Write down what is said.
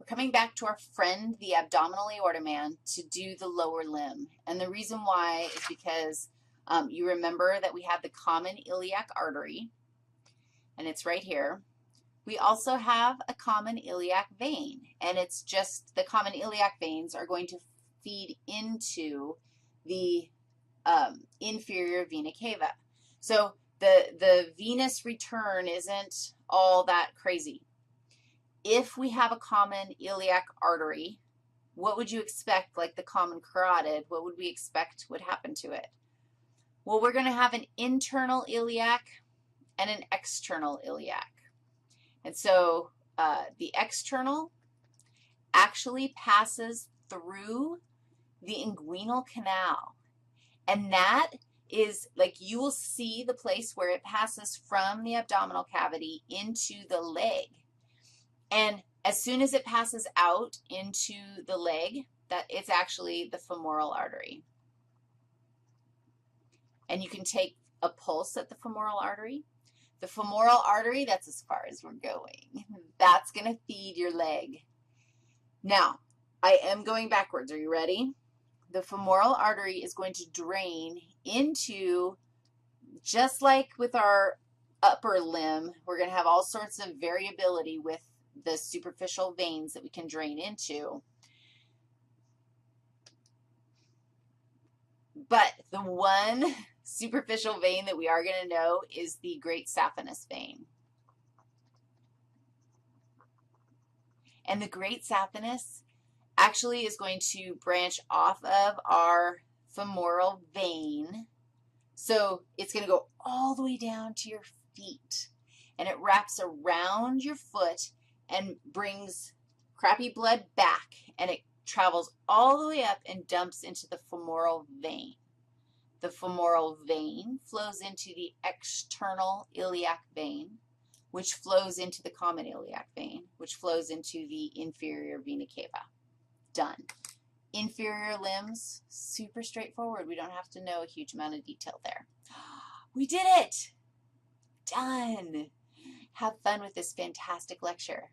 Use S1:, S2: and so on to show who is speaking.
S1: We're coming back to our friend, the abdominal aorta man, to do the lower limb. And the reason why is because you remember that we have the common iliac artery, and it's right here. We also have a common iliac vein, and it's just the common iliac veins are going to feed into the inferior vena cava. So the venous return isn't all that crazy. If we have a common iliac artery, what would you expect, like the common carotid, what would we expect would happen to it? Well, we're going to have an internal iliac and an external iliac. And so the external actually passes through the inguinal canal, and that is, like, you will see the place where it passes from the abdominal cavity into the leg. And as soon as it passes out into the leg, that it's actually the femoral artery. And you can take a pulse at the femoral artery. The femoral artery, that's as far as we're going. That's going to feed your leg. Now, I am going backwards. Are you ready? The femoral artery is going to drain into, just like with our upper limb, we're going to have all sorts of variability with the superficial veins that we can drain into. But the one superficial vein that we are going to know is the great saphenous vein. And the great saphenous actually is going to branch off of our femoral vein. So it's going to go all the way down to your feet, and it wraps around your foot and brings crappy blood back, and it travels all the way up and dumps into the femoral vein. The femoral vein flows into the external iliac vein, which flows into the common iliac vein, which flows into the inferior vena cava. Done. Inferior limbs, super straightforward. We don't have to know a huge amount of detail there. We did it. Done. Have fun with this fantastic lecture.